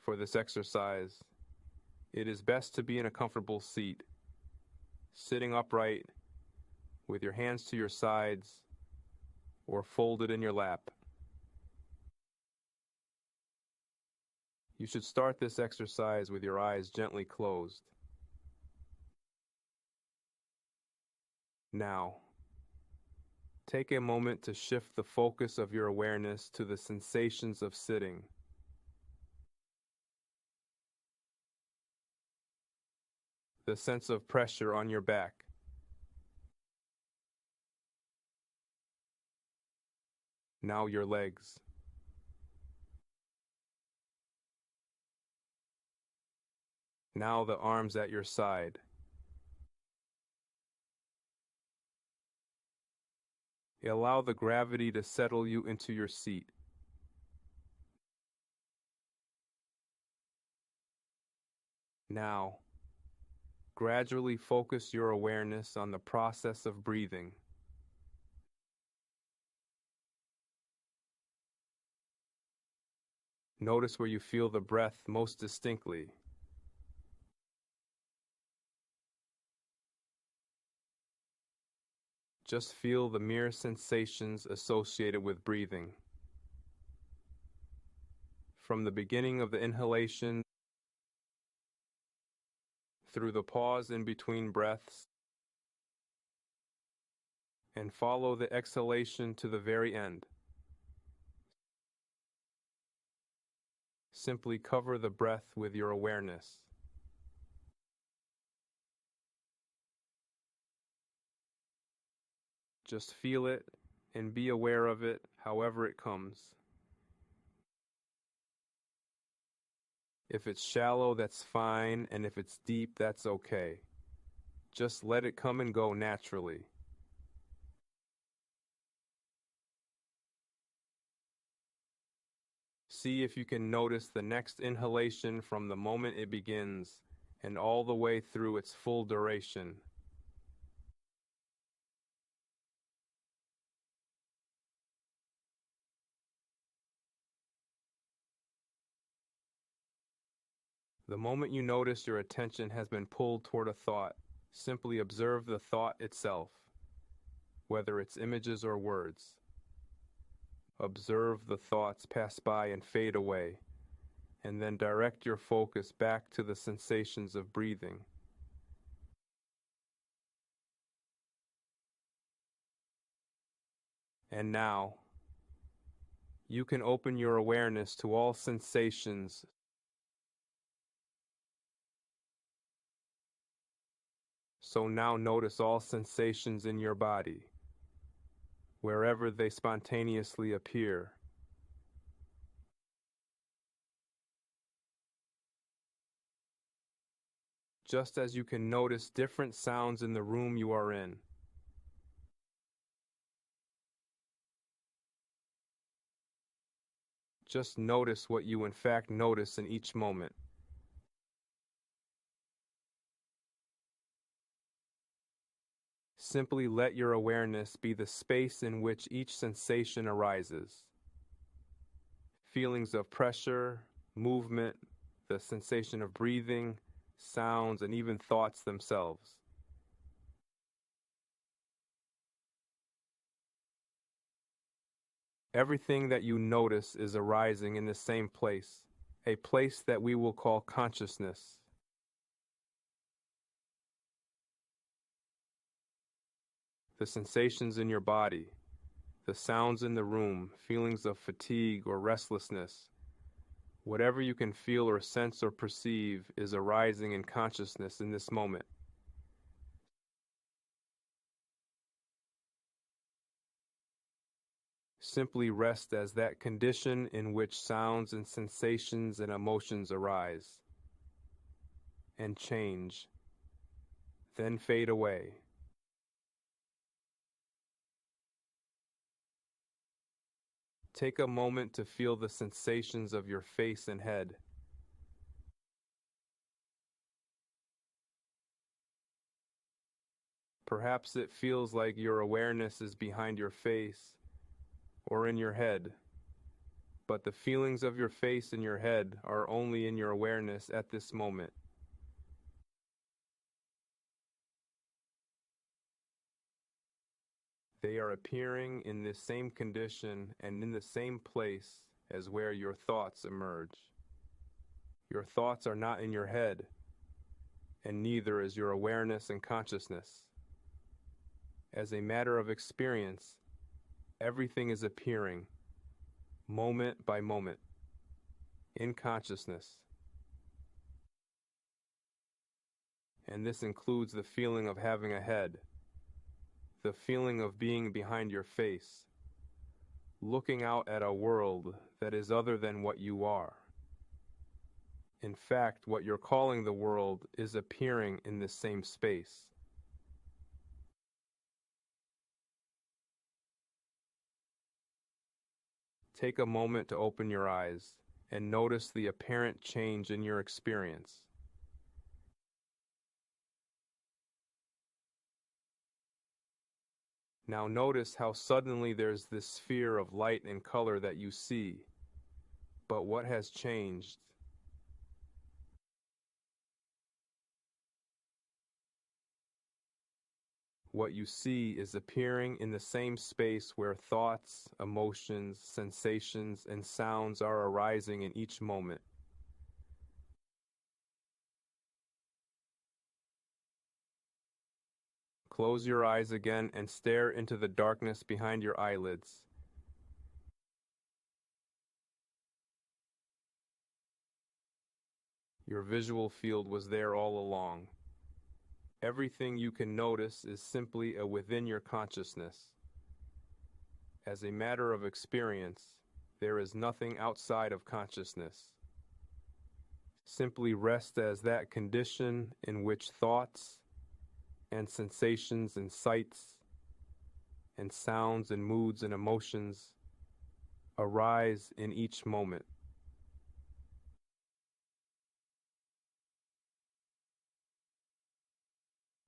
For this exercise, it is best to be in a comfortable seat, sitting upright with your hands to your sides or folded in your lap. You should start this exercise with your eyes gently closed. Now, take a moment to shift the focus of your awareness to the sensations of sitting. The sense of pressure on your back. Now your legs. Now the arms at your side. Allow the gravity to settle you into your seat. Now, gradually focus your awareness on the process of breathing. Notice where you feel the breath most distinctly. Just feel the mere sensations associated with breathing. From the beginning of the inhalation, through the pause in between breaths, and follow the exhalation to the very end. Simply cover the breath with your awareness. Just feel it and be aware of it however it comes. If it's shallow, that's fine, and if it's deep, that's okay. Just let it come and go naturally. See if you can notice the next inhalation from the moment it begins and all the way through its full duration. The moment you notice your attention has been pulled toward a thought, simply observe the thought itself, whether it's images or words. Observe the thoughts pass by and fade away, and then direct your focus back to the sensations of breathing. And now, you can open your awareness to all sensations. So now notice all sensations in your body, wherever they spontaneously appear. Just as you can notice different sounds in the room you are in. Just notice what you in fact notice in each moment. Simply let your awareness be the space in which each sensation arises. Feelings of pressure, movement, the sensation of breathing, sounds, and even thoughts themselves. Everything that you notice is arising in the same place, a place that we will call consciousness. The sensations in your body, the sounds in the room, feelings of fatigue or restlessness, whatever you can feel or sense or perceive is arising in consciousness in this moment. Simply rest as that condition in which sounds and sensations and emotions arise and change, then fade away. Take a moment to feel the sensations of your face and head. Perhaps it feels like your awareness is behind your face or in your head. but the feelings of your face and your head are only in your awareness at this moment. They are appearing in this same condition and in the same place as where your thoughts emerge. Your thoughts are not in your head, and neither is your awareness and consciousness. As a matter of experience, everything is appearing, moment by moment, in consciousness. And this includes the feeling of having a head, the feeling of being behind your face, looking out at a world that is other than what you are. In fact, what you're calling the world is appearing in this same space. Take a moment to open your eyes and notice the apparent change in your experience. Now notice how suddenly there's this sphere of light and color that you see. But what has changed? What you see is appearing in the same space where thoughts, emotions, sensations, and sounds are arising in each moment. Close your eyes again and stare into the darkness behind your eyelids. Your visual field was there all along. Everything you can notice is simply a within your consciousness. As a matter of experience, there is nothing outside of consciousness. Simply rest as that condition in which thoughts and sensations and sights and sounds and moods and emotions arise in each moment.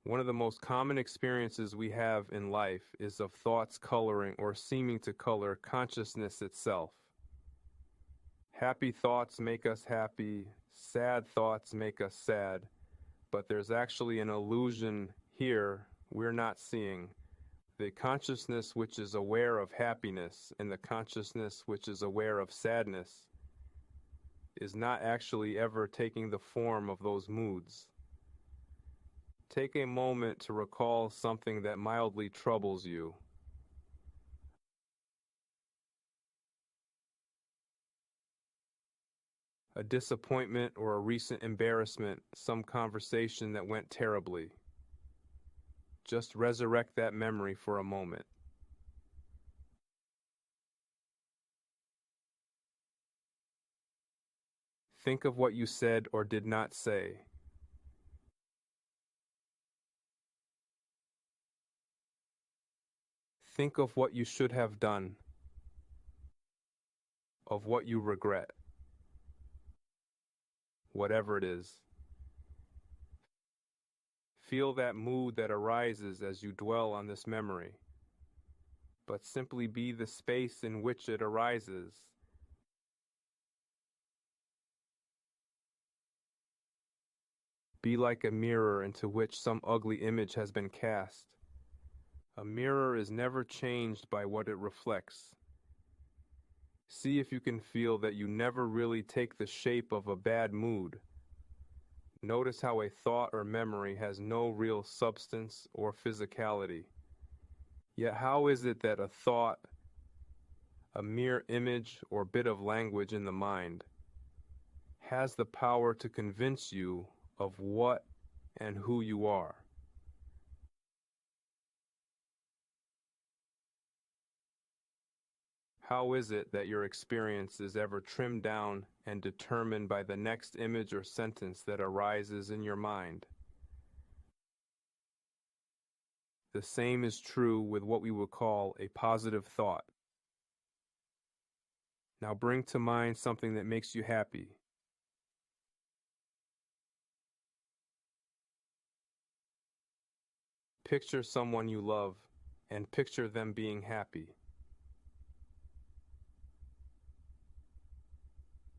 One of the most common experiences we have in life is of thoughts coloring or seeming to color consciousness itself. Happy thoughts make us happy, sad thoughts make us sad, but there's actually an illusion here we're not seeing. The consciousness which is aware of happiness and the consciousness which is aware of sadness is not actually ever taking the form of those moods. Take a moment to recall something that mildly troubles you. A disappointment or a recent embarrassment, some conversation that went terribly. Just resurrect that memory for a moment. Think of what you said or did not say. Think of what you should have done, of what you regret, whatever it is. Feel that mood that arises as you dwell on this memory, but simply be the space in which it arises. Be like a mirror into which some ugly image has been cast. A mirror is never changed by what it reflects. See if you can feel that you never really take the shape of a bad mood. Notice how a thought or memory has no real substance or physicality. Yet how is it that a thought, a mere image or bit of language in the mind, has the power to convince you of what and who you are? How is it that your experience is ever trimmed down and determined by the next image or sentence that arises in your mind? The same is true with what we would call a positive thought. Now bring to mind something that makes you happy. Picture someone you love and picture them being happy.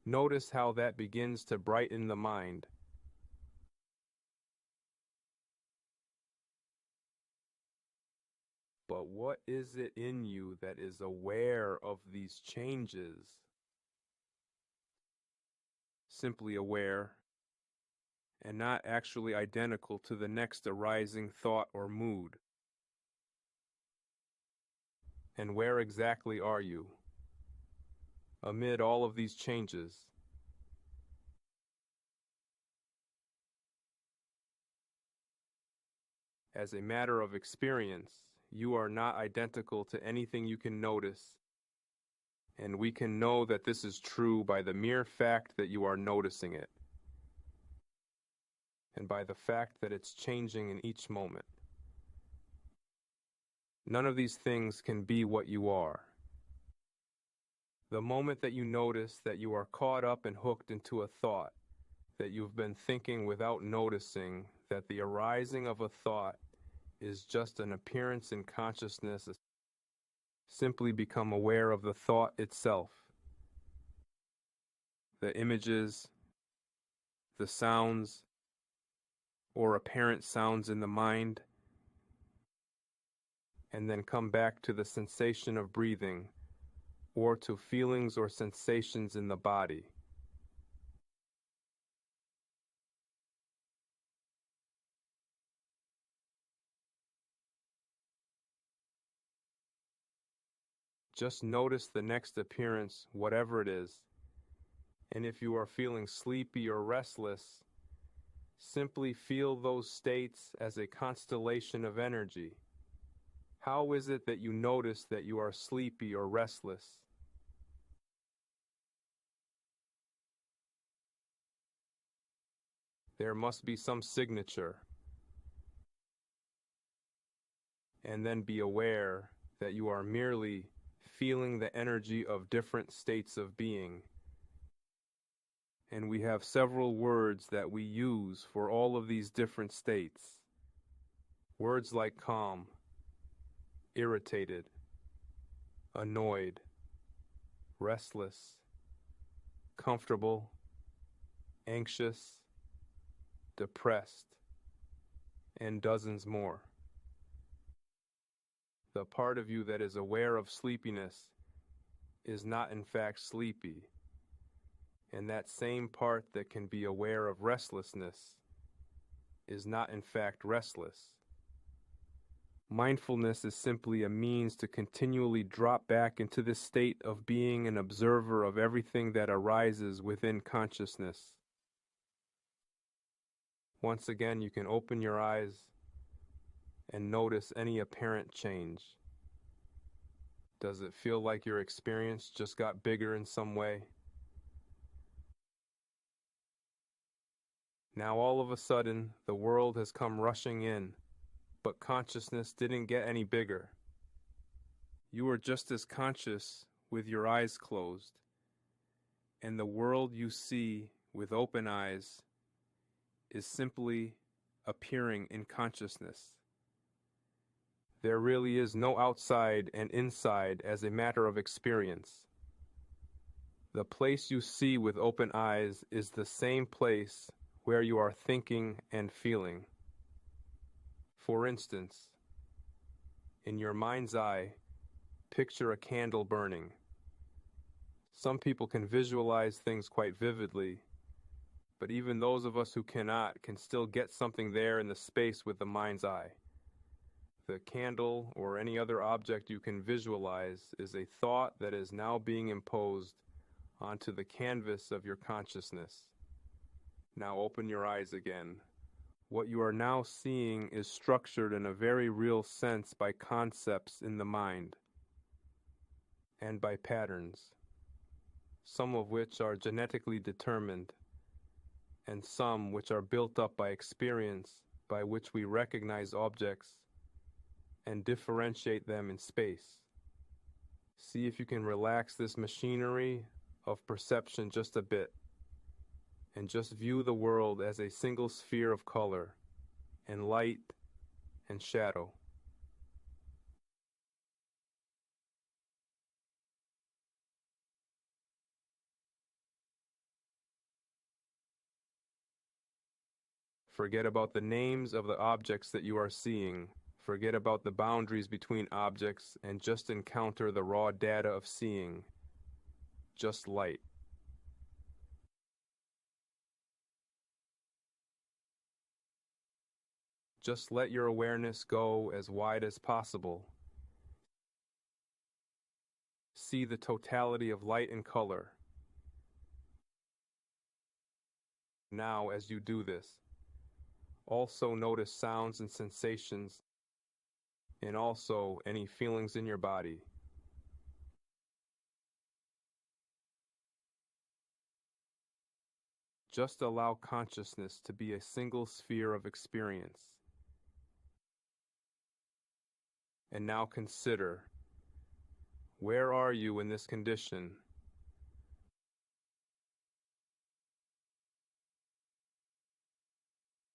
Notice how that begins to brighten the mind. But what is it in you that is aware of these changes? Simply aware, and not actually identical to the next arising thought or mood. And where exactly are you amid all of these changes? As a matter of experience, you are not identical to anything you can notice, and we can know that this is true by the mere fact that you are noticing it, and by the fact that it's changing in each moment. None of these things can be what you are. The moment that you notice that you are caught up and hooked into a thought, that you've been thinking without noticing that the arising of a thought is just an appearance in consciousness, simply become aware of the thought itself, the images, the sounds, or apparent sounds in the mind, and then come back to the sensation of breathing, or to feelings or sensations in the body. Just notice the next appearance, whatever it is, and if you are feeling sleepy or restless, simply feel those states as a constellation of energy. How is it that you notice that you are sleepy or restless? There must be some signature. And then be aware that you are merely feeling the energy of different states of being. And we have several words that we use for all of these different states. Words like calm, irritated, annoyed, restless, comfortable, anxious, depressed, and dozens more. The part of you that is aware of sleepiness is not in fact sleepy, and that same part that can be aware of restlessness is not in fact restless. Mindfulness is simply a means to continually drop back into this state of being an observer of everything that arises within consciousness. Once again, you can open your eyes and notice any apparent change. Does it feel like your experience just got bigger in some way? Now all of a sudden, the world has come rushing in, but consciousness didn't get any bigger. You are just as conscious with your eyes closed, and the world you see with open eyes is simply appearing in consciousness. There really is no outside and inside as a matter of experience. The place you see with open eyes is the same place where you are thinking and feeling. For instance, in your mind's eye, picture a candle burning. Some people can visualize things quite vividly, but even those of us who cannot can still get something there in the space with the mind's eye. The candle or any other object you can visualize is a thought that is now being imposed onto the canvas of your consciousness. Now open your eyes again. What you are now seeing is structured in a very real sense by concepts in the mind and by patterns, some of which are genetically determined, and some which are built up by experience, by which we recognize objects and differentiate them in space. See if you can relax this machinery of perception just a bit, and just view the world as a single sphere of color and light and shadow. Forget about the names of the objects that you are seeing. Forget about the boundaries between objects and just encounter the raw data of seeing. Just light. Just let your awareness go as wide as possible. See the totality of light and color. Now, as you do this, also notice sounds and sensations, and also any feelings in your body. Just allow consciousness to be a single sphere of experience. And now consider, where are you in this condition?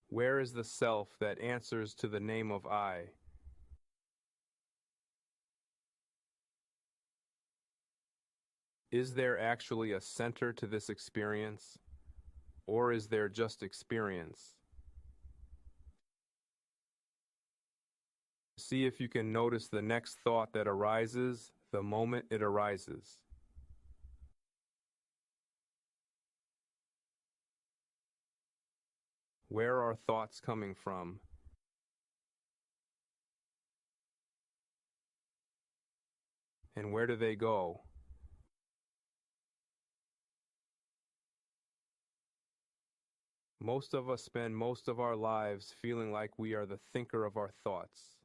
Where is the self that answers to the name of I? Is there actually a center to this experience, or is there just experience? See if you can notice the next thought that arises the moment it arises. Where are thoughts coming from? And where do they go? Most of us spend most of our lives feeling like we are the thinker of our thoughts.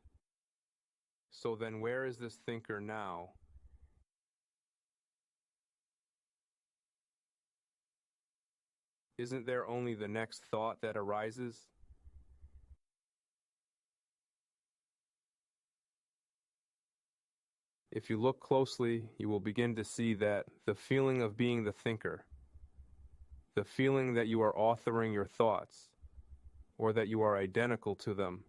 So then where is this thinker now? Isn't there only the next thought that arises? If you look closely, you will begin to see that the feeling of being the thinker, the feeling that you are authoring your thoughts, or that you are identical to them,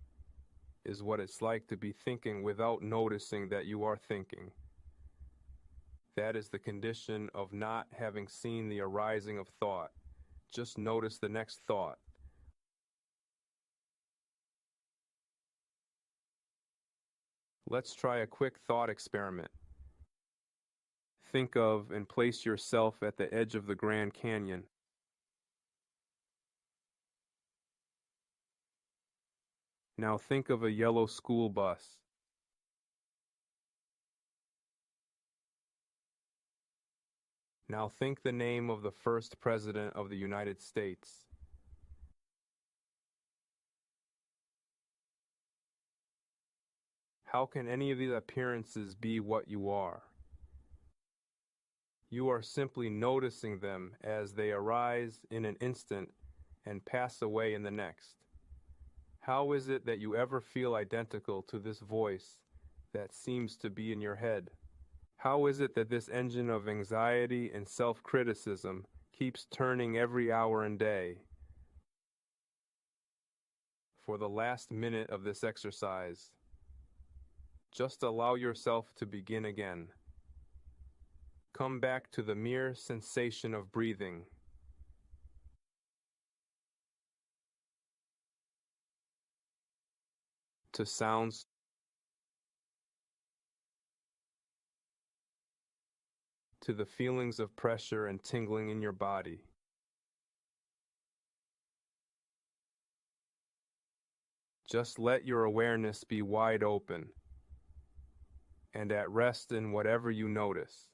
is what it's like to be thinking without noticing that you are thinking. That is the condition of not having seen the arising of thought. Just notice the next thought. Let's try a quick thought experiment. Think of and place yourself at the edge of the Grand Canyon. Now think of a yellow school bus. Now think the name of the first president of the United States. How can any of these appearances be what you are? You are simply noticing them as they arise in an instant and pass away in the next. How is it that you ever feel identical to this voice that seems to be in your head? How is it that this engine of anxiety and self-criticism keeps turning every hour and day? For the last minute of this exercise, just allow yourself to begin again. Come back to the mere sensation of breathing. To sounds, to the feelings of pressure and tingling in your body. Just let your awareness be wide open and at rest in whatever you notice.